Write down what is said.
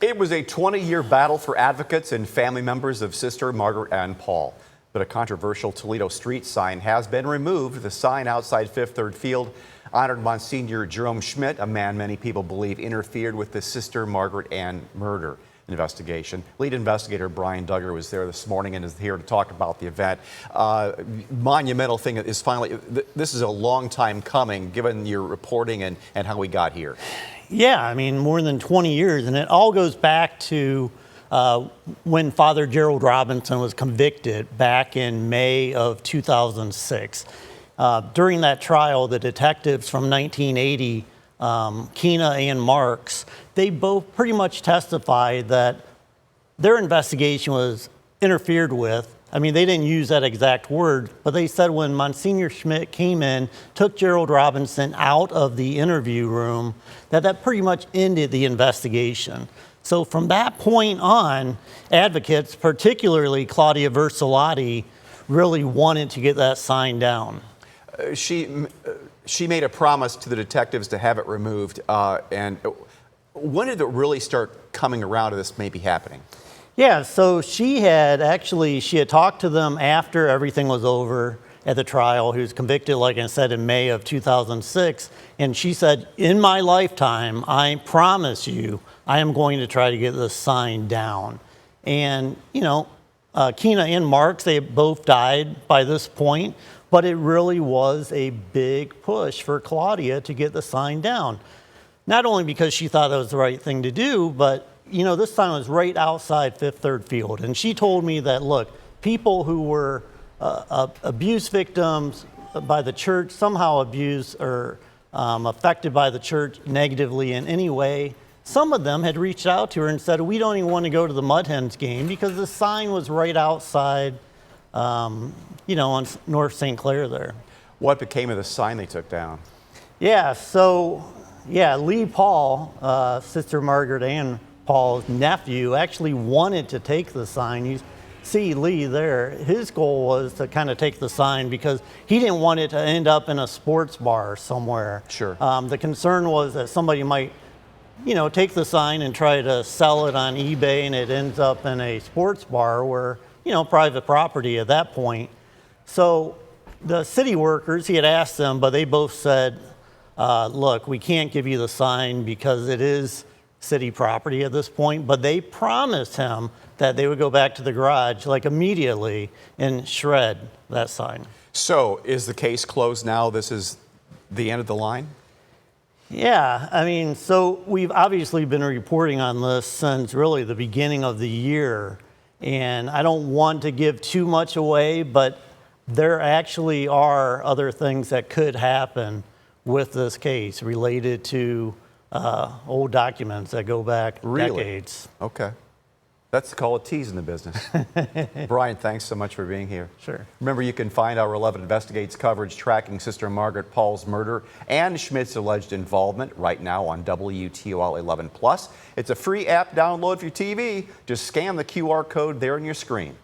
It was a 20-year battle for advocates and family members of Sister Margaret Ann Pahl. But a controversial Toledo street sign has been removed. The sign outside Fifth Third Field honored Msgr. Jerome Schmit, a man many people believe interfered with the Sister Margaret Ann murder investigation. Lead investigator Brian Duggar was there this morning and is here to talk about the event. Monumental thing is finally, this is a long time coming given your reporting and how we got here. Yeah, I mean, more than 20 years, and it all goes back to when Father Gerald Robinson was convicted back in May of 2006. During that trial, the detectives from 1980, Keena and Marks, they both pretty much testified that their investigation was interfered with. I mean, they didn't use that exact word, but they said when Msgr. Schmit came in, took Gerald Robinson out of the interview room, that pretty much ended the investigation. So from that point on, advocates, particularly Claudia Versalati, really wanted to get that sign down. She made a promise to the detectives to have it removed. And when did it really start coming around to this maybe happening? Yeah, so she had talked to them after everything was over at the trial. He was convicted, like I said, in May of 2006. And she said, in my lifetime, I promise you, I am going to try to get this sign down. And, you know, Keena and Marks, they both died by this point. But it really was a big push for Claudia to get the sign down. Not only because she thought that was the right thing to do, but you know, this sign was right outside Fifth Third Field. And she told me that, look, people who were abuse victims by the church, somehow abused or affected by the church negatively in any way, some of them had reached out to her and said, we don't even want to go to the Mud Hens game because the sign was right outside, you know, on North St. Clair there. What became of the sign they took down? Yeah, so, Lee Pahl, Sister Margaret Ann Pahl's nephew, actually wanted to take the sign. You see Lee there. His goal was to kind of take the sign because he didn't want it to end up in a sports bar somewhere. Sure. The concern was that somebody might, you know, take the sign and try to sell it on eBay and it ends up in a sports bar where, you know, private property at that point. So the city workers, he had asked them, but they both said, look, we can't give you the sign because it is city property at this point, but they promised him that they would go back to the garage like immediately and shred that sign. So is the case closed now? This is the end of the line? Yeah, I mean, so we've obviously been reporting on this since really the beginning of the year, and I don't want to give too much away, but there actually are other things that could happen with this case related to old documents that go back decades. Okay. That's called a tease in the business. Brian, thanks so much for being here. Sure. Remember, you can find our 11 Investigates coverage tracking Sister Margaret Pahl's murder and Schmidt's alleged involvement right now on WTOL 11+. It's a free app download for your TV. Just scan the QR code there on your screen.